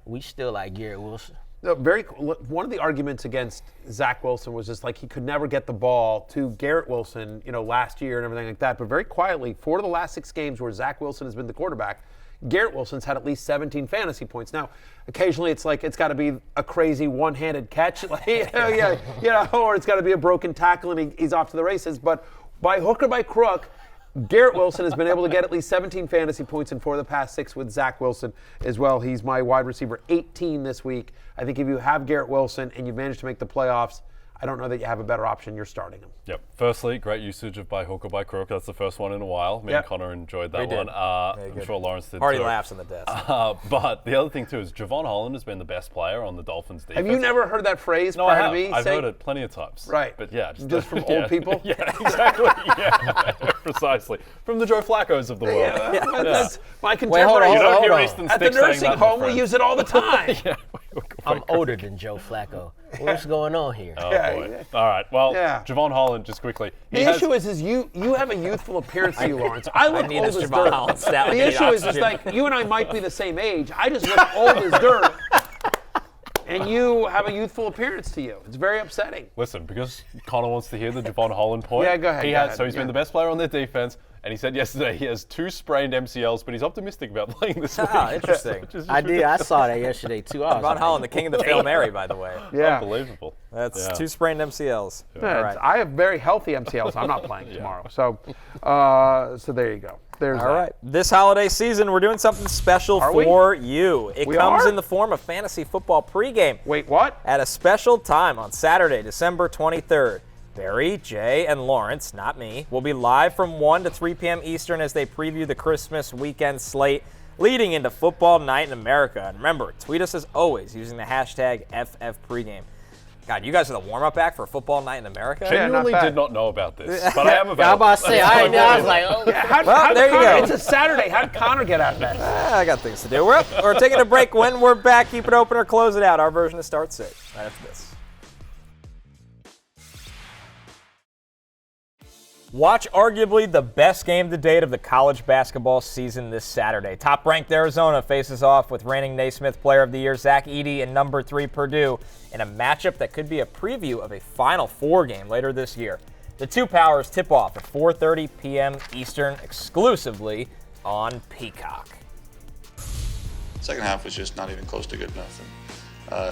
we still like Garrett Wilson. One of the arguments against Zach Wilson was just he could never get the ball to Garrett Wilson, last year and everything like that. But very quietly, 4 of the last 6 games where Zach Wilson has been the quarterback, Garrett Wilson's had at least 17 fantasy points. Now, occasionally it's got to be a crazy one-handed catch, or it's got to be a broken tackle and he's off to the races. But by hook or by crook, Garrett Wilson has been able to get at least 17 fantasy points in 4 of the past 6 with Zach Wilson as well. He's my wide receiver 18 this week. I think if you have Garrett Wilson and you've managed to make the playoffs, I don't know that you have a better option. You're starting him. Yep. Firstly, great usage of by hook or by crook. That's the first one in a while. Me and Connor enjoyed that one. I'm sure Lawrence did Already too. laughs on the desk. But the other thing too is Javon Holland has been the best player on the Dolphins defense. Have you never heard that phrase No, prior I have. to me? I've heard it plenty of times. Right. But yeah. Just from old people? Yeah, exactly. Yeah, precisely. From the Joe Flaccos of the world. That's my contemporary. You don't hear Easton At the Stick saying nursing that, home, my we friend. use it all the time. I'm older than Joe Flacco. What's going on here? Oh, boy. All right. Well, Javon Holland, just quickly. The issue is you have a youthful appearance to you, Lawrence. I look need old this as Javon dirt. Holland stat like The issue is oxygen. like you and I might be the same age. I just look old as dirt. And you have a youthful appearance to you. It's very upsetting. Listen, because Connor wants to hear the Javon Holland point. Yeah, go ahead. So he's been the best player on their defense, and he said yesterday he has 2 sprained MCLs, but he's optimistic about playing this week. Interesting. I saw that yesterday too. I was Javon like, Holland, the king of the Hail Mary, by the way. Yeah. Unbelievable. That's 2 sprained MCLs. Yeah, All right. I have very healthy MCLs. I'm not playing tomorrow. So there you go. There's All right. This holiday season, we're doing something special for you. It comes in the form of fantasy football pregame. Wait, what? At a special time on Saturday, December 23rd. Barry, Jay, and Lawrence, not me, will be live from 1 to 3 p.m. Eastern as they preview the Christmas weekend slate leading into Football Night in America. And remember, tweet us as always using the hashtag FFPregame. God, you guys are the warm-up act for Football Night in America? Genuinely not bad. did not know about this, but I am about I'm about to say, I was like, oh. How there you Connor, go. It's a Saturday. How did Connor get out of that? I got things to do. We're taking a break. When we're back, keep it open or close it out. Our version of Start Sit right after this. Watch arguably the best game to date of the college basketball season this Saturday. Top-ranked Arizona faces off with reigning Naismith Player of the Year Zach Edey and number 3 Purdue in a matchup that could be a preview of a Final Four game later this year. The two powers tip off at 4:30 p.m. Eastern exclusively on Peacock. Second half was just not even close to good enough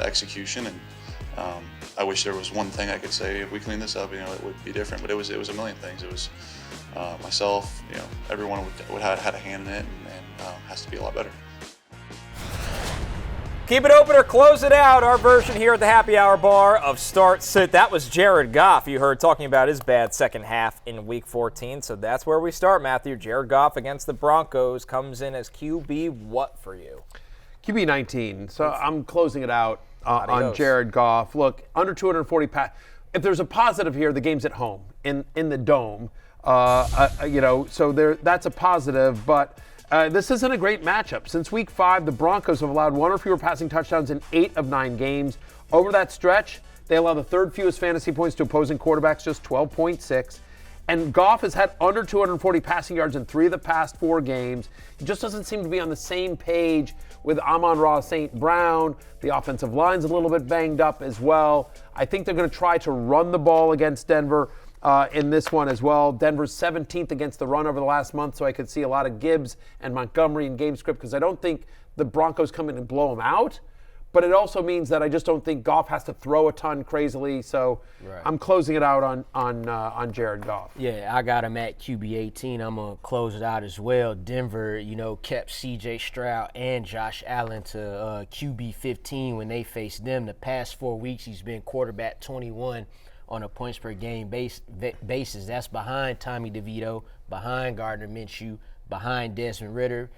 execution, and I wish there was one thing I could say, if we clean this up, it would be different, but it was a million things. It was myself, everyone would had a hand in it, and has to be a lot better. Keep it open or close it out. Our version here at the Happy Hour Bar of Start Sit. That was Jared Goff you heard talking about his bad second half in Week 14. So that's where we start, Matthew. Jared Goff against the Broncos comes in as QB what for you? QB 19. So I'm closing it out on Jared Goff. Look, under 240 pass. If there's a positive here, the game's at home in the dome. So that's a positive. But this isn't a great matchup. Since Week 5, the Broncos have allowed 1 or fewer passing touchdowns in 8 of 9 games. Over that stretch, they allow the 3rd fewest fantasy points to opposing quarterbacks, just 12.6. And Goff has had under 240 passing yards in 3 of the past 4 games. He just doesn't seem to be on the same page with Amon-Ra St. Brown. The offensive line's a little bit banged up as well. I think they're going to try to run the ball against Denver in this one as well. Denver's 17th against the run over the last month, so I could see a lot of Gibbs and Montgomery in game script because I don't think the Broncos come in and blow them out. But it also means that I just don't think Goff has to throw a ton crazily. So I'm closing it out on Jared Goff. Yeah, I got him at QB 18. I'm going to close it out as well. Denver, kept C.J. Stroud and Josh Allen to QB 15 when they faced them. The past 4 weeks, he's been quarterback 21 on a points per game basis. That's behind Tommy DeVito, behind Gardner Minshew, behind Desmond Ridder.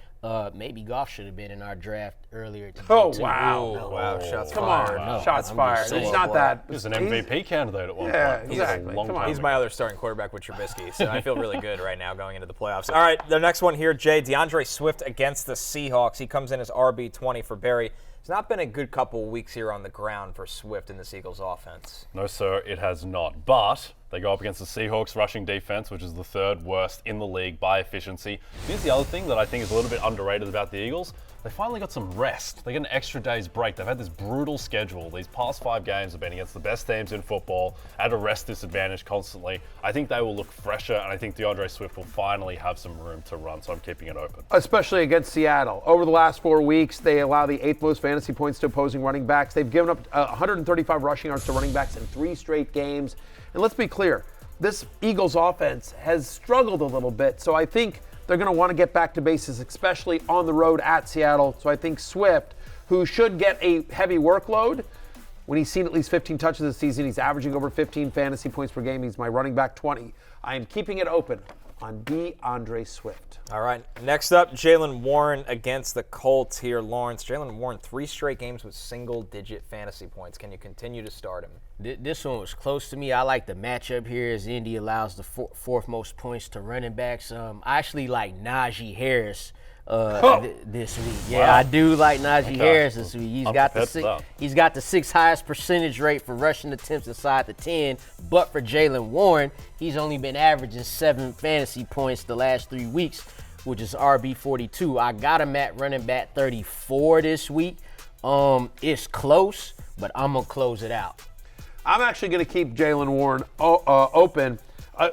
Maybe Goff should have been in our draft earlier today. Oh, too. wow. Wow, shots Come fired. on. No, Shots I'm fired. just saying. It's not that. He was an MVP candidate at one Yeah, point. exactly. Come on. He's my other starting quarterback with Trubisky, so I feel really good right now going into the playoffs. All right, the next one here, Jay, DeAndre Swift against the Seahawks. He comes in as RB20 for Barry. It's not been a good couple weeks here on the ground for Swift in this Eagles offense. No, sir, it has not. But they go up against the Seahawks rushing defense, which is the 3rd worst in the league by efficiency. Here's the other thing that I think is a little bit underrated about the Eagles. they finally got some rest. They get an extra day's break. They've had this brutal schedule. These past 5 games have been against the best teams in football, at a rest disadvantage constantly. I think they will look fresher, and I think DeAndre Swift will finally have some room to run, so I'm keeping it open. Especially against Seattle. Over the last 4 weeks, they allow the 8th most fantasy points to opposing running backs. They've given up 135 rushing yards to running backs in 3 straight games. And let's be clear, this Eagles offense has struggled a little bit, so I think they're going to want to get back to basics, especially on the road at Seattle. So I think Swift, who should get a heavy workload, when he's seen at least 15 touches this season, he's averaging over 15 fantasy points per game. He's my running back 20. I am keeping it open on DeAndre Swift. All right, next up, Jaylen Warren against the Colts here. Lawrence, Jaylen Warren, 3 straight games with single-digit fantasy points. Can you continue to start him? This one was close to me. I like the matchup here as Indy allows the 4th most points to running backs. I actually like Najee Harris this week. Yeah, wow. I do like Najee Harris this week. He's got the 6th highest percentage rate for rushing attempts inside the 10. But for Jaylen Warren, he's only been averaging 7 fantasy points the last 3 weeks, which is RB42. I got him at running back 34 this week. It's close, but I'm gonna close it out. I'm actually going to keep Jaylen Warren open.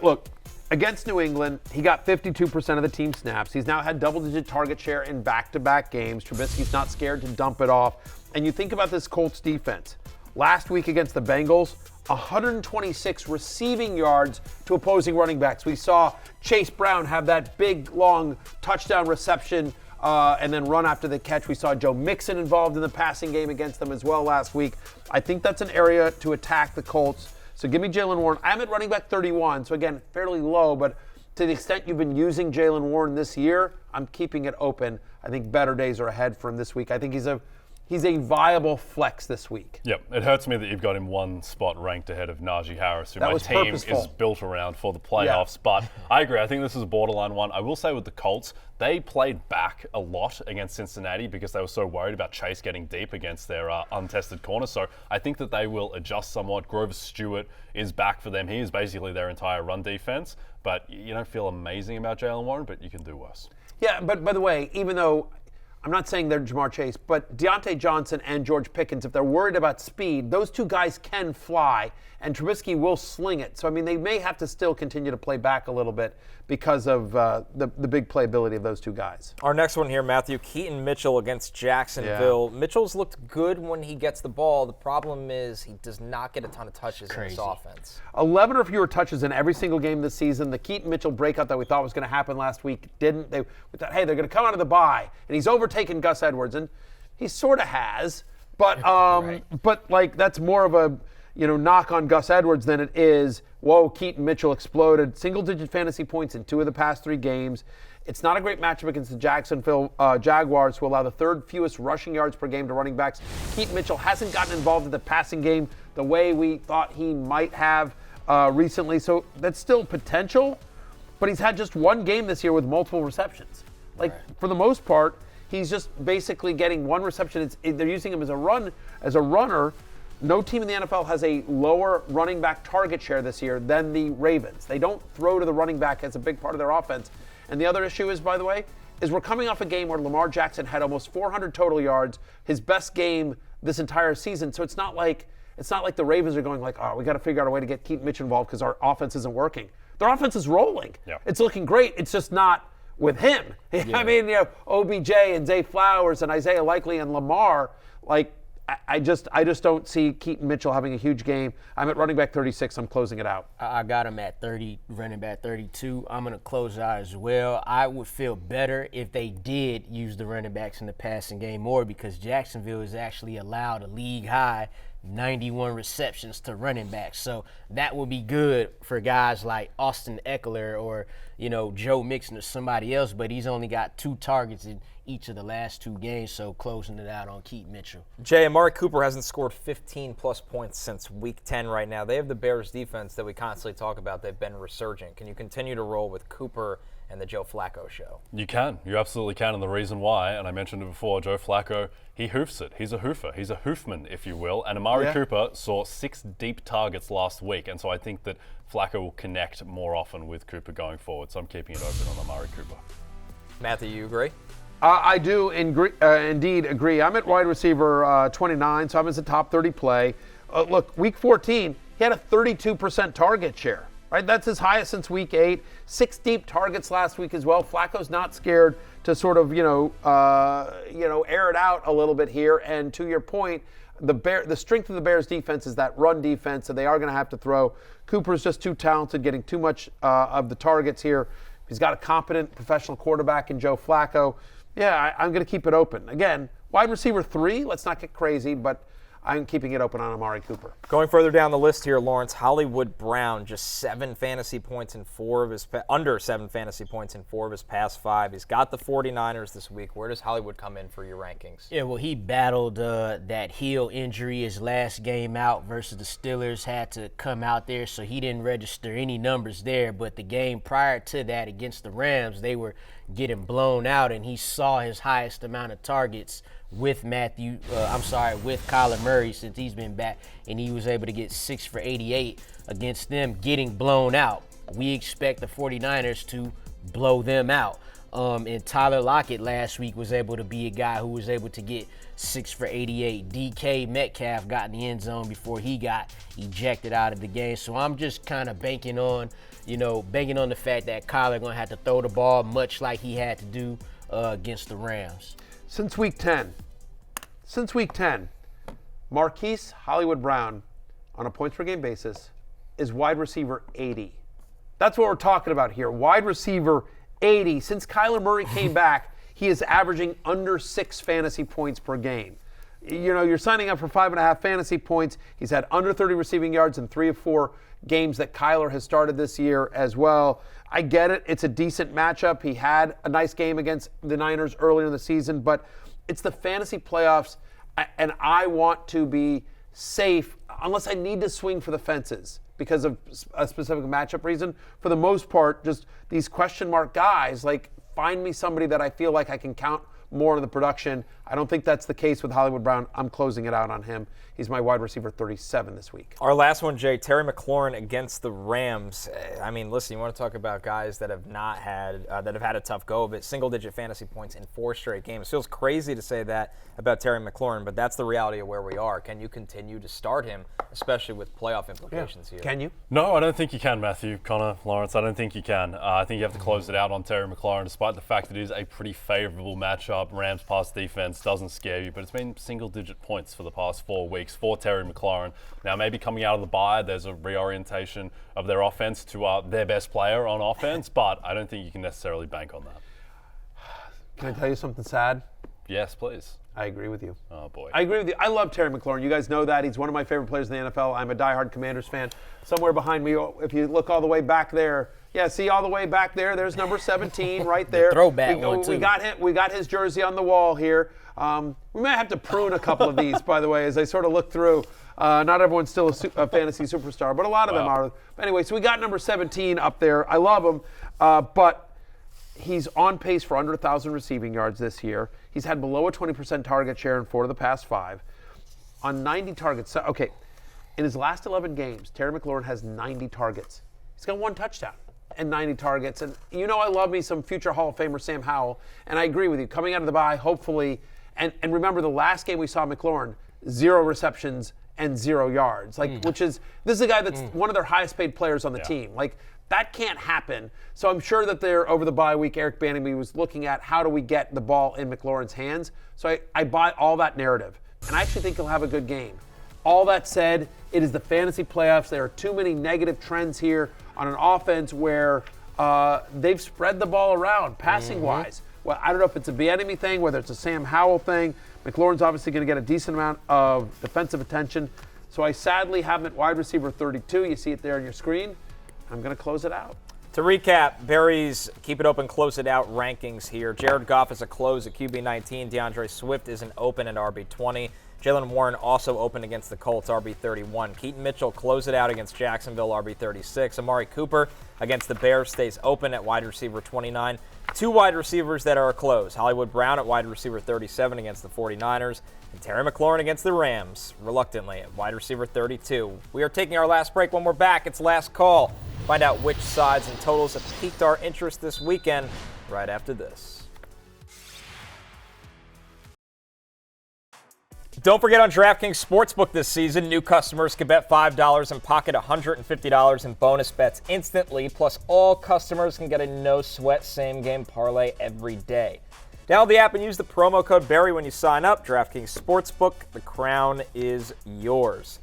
Look, against New England, he got 52% of the team snaps. He's now had double-digit target share in back-to-back games. Trubisky's not scared to dump it off. And you think about this Colts defense. Last week against the Bengals, 126 receiving yards to opposing running backs. We saw Chase Brown have that big, long touchdown reception and then run after the catch. We saw Joe Mixon involved in the passing game against them as well last week. I think that's an area to attack the Colts. So give me Jaylen Warren. I'm at running back 31, so again, fairly low, but to the extent you've been using Jaylen Warren this year, I'm keeping it open. I think better days are ahead for him this week. I think he's a viable flex this week. Yep, it hurts me that you've got him 1 spot ranked ahead of Najee Harris, who my team is built around for the playoffs. Yeah. But I agree, I think this is a borderline one. I will say with the Colts, they played back a lot against Cincinnati because they were so worried about Chase getting deep against their untested corner. So I think that they will adjust somewhat. Grover Stewart is back for them. He is basically their entire run defense. But you don't feel amazing about Jaylen Warren, but you can do worse. Yeah, but by the way, even though I'm not saying they're Jamar Chase, but Deontay Johnson and George Pickens, if they're worried about speed, those 2 guys can fly, and Trubisky will sling it. So, I mean, they may have to still continue to play back a little bit because of the big playability of those 2 guys. Our next one here, Matthew, Keaton Mitchell against Jacksonville. Yeah. Mitchell's looked good when he gets the ball. The problem is he does not get a ton of touches in this offense. 11 or fewer touches in every single game this season. The Keaton Mitchell breakout that we thought was going to happen last week didn't. We thought, hey, they're going to come out of the bye, and he's overtaken Gus Edwards, and he sort of has. But right. But like that's more of a knock on Gus Edwards than it is, whoa, Keaton Mitchell exploded. Single-digit fantasy points in 2 of the past 3 games. It's not a great matchup against the Jacksonville Jaguars, who allow the 3rd fewest rushing yards per game to running backs. Keaton Mitchell hasn't gotten involved in the passing game the way we thought he might have recently, so that's still potential, but he's had just 1 game this year with multiple receptions. For the most part, he's just basically getting 1 reception. They're using him as a runner. No team in the NFL has a lower running back target share this year than the Ravens. They don't throw to the running back as a big part of their offense. And the other issue is, by the way, is we're coming off a game where Lamar Jackson had almost 400 total yards, his best game this entire season. So it's not like the Ravens are going like, oh, we got to figure out a way to get Keaton Mitchell involved because our offense isn't working. Their offense is rolling. Yeah. It's looking great. It's just not with him. Yeah. I mean, OBJ and Zay Flowers and Isaiah Likely and Lamar, I just don't see Keaton Mitchell having a huge game. I'm at running back 36. I'm closing it out. I got him at 30, running back 32. I'm going to close it out as well. I would feel better if they did use the running backs in the passing game more because Jacksonville is actually allowed a league high 91 receptions to running backs. So that would be good for guys like Austin Eckler or, Joe Mixon or somebody else, but he's only got 2 targets in each of the last 2 games, so closing it out on Keaton Mitchell. Jay, Amari Cooper hasn't scored 15-plus points since Week 10 right now. They have the Bears defense that we constantly talk about. They've been resurgent. Can you continue to roll with Cooper and the Joe Flacco show? You can. You absolutely can, and the reason why, and I mentioned it before, Joe Flacco, he hoofs it. He's a hoofer. He's a hoofman, if you will, and Amari Cooper saw 6 deep targets last week, and so I think that Flacco will connect more often with Cooper going forward, so I'm keeping it open on Amari Cooper. Matthew, you agree? I do indeed agree. I'm at wide receiver 29, so I'm as a top 30 play. Look, week 14, he had a 32% target share. Right, that's his highest since week 8. 6 deep targets last week as well. Flacco's not scared to sort of air it out a little bit here. And to your point, the strength of the Bears defense is that run defense, so they are going to have to throw. Cooper's just too talented, getting too much of the targets here. He's got a competent professional quarterback in Joe Flacco. Yeah, I'm going to keep it open. Again, wide receiver 3, let's not get crazy, but I'm keeping it open on Amari Cooper. Going further down the list here, Lawrence, Hollywood Brown, just 7 fantasy points in 4 of his under 7 fantasy points in 4 of his past 5. He's got the 49ers this week. Where does Hollywood come in for your rankings? Yeah, well, he battled that heel injury his last game out versus the Steelers. Had to come out there, so he didn't register any numbers there. But the game prior to that against the Rams, they were getting blown out, and he saw his highest amount of targets with Kyler Murray since he's been back, and he was able to get 6 for 88 against them getting blown out. We expect the 49ers to blow them out. And Tyler Lockett last week was able to be a guy who was able to get 6 for 88. DK Metcalf got in the end zone before he got ejected out of the game. So I'm just kind of banking on the fact that Kyler going to have to throw the ball much like he had to do against the Rams. Since week 10, Marquise Hollywood Brown, on a points per game basis, is wide receiver 80. That's what we're talking about here. Wide receiver 80. Since Kyler Murray came back, he is averaging under 6 fantasy points per game. You're signing up for 5.5 fantasy points. He's had under 30 receiving yards in 3 of 4 games that Kyler has started this year as well. I get it. It's a decent matchup. He had a nice game against the Niners earlier in the season, but it's the fantasy playoffs, and I want to be safe unless I need to swing for the fences because of a specific matchup reason. For the most part, just these question mark guys, like find me somebody that I feel like I can count more on the production. I don't think that's the case with Hollywood Brown. I'm closing it out on him. He's my wide receiver 37 this week. Our last one, Jay, Terry McLaurin against the Rams. I mean, listen, you want to talk about guys that have not had that have had a tough go of it. Single-digit fantasy points in 4 straight games. It feels crazy to say that about Terry McLaurin, but that's the reality of where we are. Can you continue to start him, especially with playoff implications here? Can you? No, I don't think you can, Matthew, Connor, Lawrence. I don't think you can. I think you have to close it out on Terry McLaurin, despite the fact that it is a pretty favorable matchup. Rams pass defense doesn't scare you, but it's been single-digit points for the past 4 weeks for Terry McLaurin. Now, maybe coming out of the bye, there's a reorientation of their offense to their best player on offense, but I don't think you can necessarily bank on that. Can I tell you something sad? Yes, please. I agree with you. Oh, boy. I agree with you. I love Terry McLaurin. You guys know that. He's one of my favorite players in the NFL. I'm a diehard Commanders fan. Somewhere behind me, if you look all the way back there, yeah, see all the way back there, there's number 17 right there. The throwback one, too. We got his jersey on the wall here. We might have to prune a couple of these, by the way, as I sort of look through. Not everyone's still a fantasy superstar, but a lot of them are. Anyway, so we got number 17 up there. I love him, but he's on pace for under 1,000 receiving yards this year. He's had below a 20% target share in 4 of the past 5. On 90 targets, okay, in his last 11 games, Terry McLaurin has 90 targets. He's got 1 touchdown and 90 targets. And I love me some future Hall of Famer Sam Howell, and I agree with you. Coming out of the bye, hopefully, and remember the last game we saw McLaurin, 0 receptions and 0 yards. This is a guy that's one of their highest paid players on the team. That can't happen. So I'm sure that over the bye week, Eric Bieniemy was looking at how do we get the ball in McLaurin's hands. So I buy all that narrative, and I actually think he'll have a good game. All that said, it is the fantasy playoffs. There are too many negative trends here on an offense where they've spread the ball around passing-wise. Well, I don't know if it's a Bieniemy thing, whether it's a Sam Howell thing. McLaurin's obviously going to get a decent amount of defensive attention. So I sadly have him at wide receiver 32. You see it there on your screen. I'm going to close it out. To recap, Barry's Keep It Open, Close It Out rankings here. Jared Goff is a close at QB 19. DeAndre Swift is an open at RB 20. Jaylen Warren also open against the Colts, RB 31. Keaton Mitchell close it out against Jacksonville, RB 36. Amari Cooper against the Bears stays open at wide receiver 29. 2 wide receivers that are a close. Hollywood Brown at wide receiver 37 against the 49ers. And Terry McLaurin against the Rams, reluctantly, at wide receiver 32. We are taking our last break. When we're back, it's last call. Find out which sides and totals have piqued our interest this weekend right after this. Don't forget on DraftKings Sportsbook this season, new customers can bet $5 and pocket $150 in bonus bets instantly. Plus, all customers can get a no-sweat same-game parlay every day. Download the app and use the promo code Barry when you sign up. DraftKings Sportsbook, the crown is yours.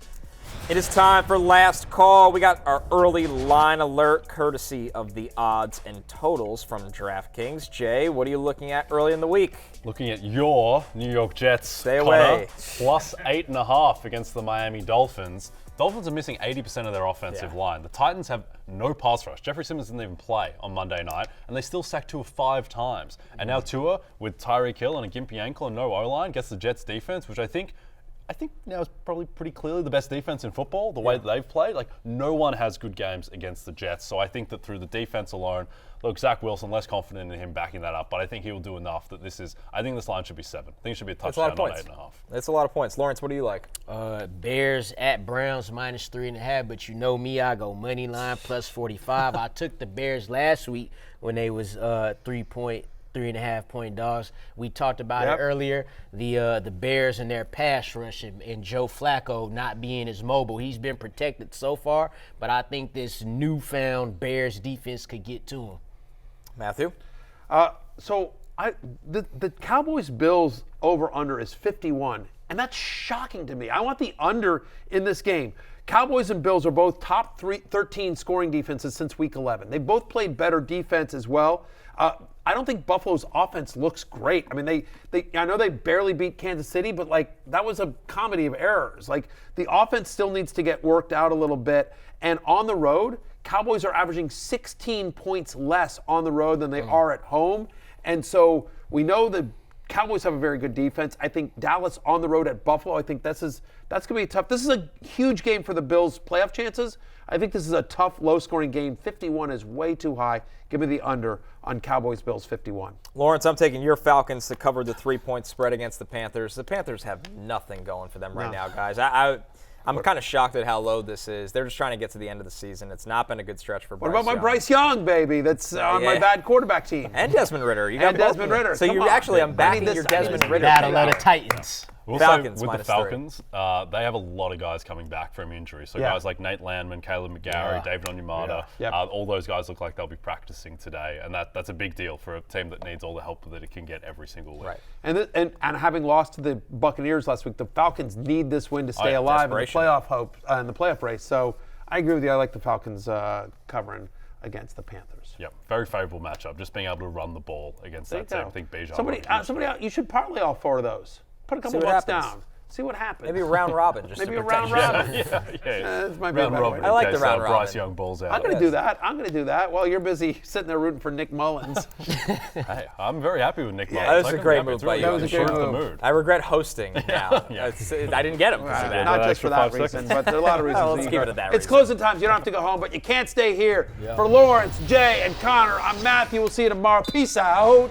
It is time for last call. We got our early line alert courtesy of the odds and totals from DraftKings. Jay, what are you looking at early in the week? Looking at your New York Jets. Stay away. Plus 8.5 against the Miami Dolphins. Dolphins are missing 80% of their offensive line. The Titans have no pass rush. Jeffrey Simmons didn't even play on Monday night, and they still sacked Tua 5 times. And now Tua, with Tyreek Hill and a gimpy ankle and no O-line, gets the Jets defense, which I think now is probably pretty clearly the best defense in football, the way that they've played. Like, no one has good games against the Jets. So I think that through the defense alone, look, Zach Wilson, less confident in him backing that up, but I think he will do enough that I think this line should be 7. I think it should be a touchdown, not 8.5. That's a lot of points. Lawrence, what do you like? Bears at Browns minus 3.5, but you know me, I go money line plus 45. I took the Bears last week when they was 3.5 point dogs. We talked about it earlier. The Bears and their pass rush and Joe Flacco not being as mobile. He's been protected so far, but I think this newfound Bears defense could get to him. Matthew? The Cowboys-Bills over-under is 51, and that's shocking to me. I want the under in this game. Cowboys and Bills are both top 13 scoring defenses since Week 11. They both played better defense as well. I don't think Buffalo's offense looks great. I mean, I know they barely beat Kansas City, but that was a comedy of errors. The offense still needs to get worked out a little bit. And on the road, Cowboys are averaging 16 points less on the road than they are at home. And so we know the Cowboys have a very good defense. I think Dallas on the road at Buffalo, I think that's going to be tough. This is a huge game for the Bills' playoff chances. I think this is a tough, low-scoring game. 51 is way too high. Give me the under on Cowboys-Bills 51. Lawrence, I'm taking your Falcons to cover the 3-point spread against the Panthers. The Panthers have nothing going for them right now, guys. I'm kind of shocked at how low this is. They're just trying to get to the end of the season. It's not been a good stretch for Bryce Young. What about my Bryce Young, baby? That's on my bad quarterback team. And Desmond Ridder. You got Desmond Ridder. So I'm backing your Desmond Ridder. Battle of the Titans. Falcons with the Falcons, they have a lot of guys coming back from injury. So guys like Nate Landman, Caleb McGarry, David Onyemata, all those guys look like they'll be practicing today, and that's a big deal for a team that needs all the help that it can get every single week. Right. And having lost to the Buccaneers last week, the Falcons need this win to stay alive in the playoff hope in the playoff race. So I agree with you. I like the Falcons covering against the Panthers. Yep, very favorable matchup. Just being able to run the ball against that team. I think Bijan. Somebody else, you should parlay all 4 of those. Put a couple bucks down. See what happens. Maybe a round robin. Maybe a round robin. This might be a better way. I like the round robin. Bryce Young balls out. I'm going to do that. While you're busy sitting there rooting for Nick Mullins. Hey, I'm very happy with Nick Mullins. That was a great move by you. That was a great move. I regret hosting now. I didn't get him because of that. Not just for that reason, but there are a lot of reasons. Let's keep it at that It's closing times. You don't have to go home, but you can't stay here. For Lawrence, Jay, and Connor, I'm Matthew. We'll see you tomorrow. Peace out.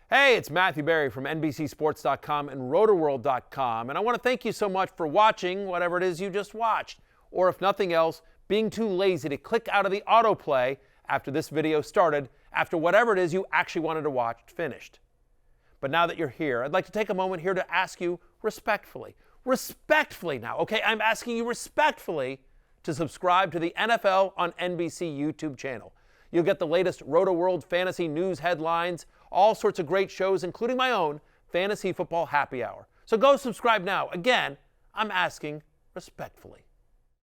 Hey, it's Matthew Berry from NBCSports.com and Rotoworld.com, and I want to thank you so much for watching whatever it is you just watched, or if nothing else, being too lazy to click out of the autoplay after this video started, after whatever it is you actually wanted to watch finished. But now that you're here, I'd like to take a moment here to ask you respectfully now, okay? I'm asking you respectfully to subscribe to the NFL on NBC YouTube channel. You'll get the latest Rotoworld fantasy news headlines, all sorts of great shows, including my own Fantasy Football Happy Hour. So go subscribe now. Again, I'm asking respectfully.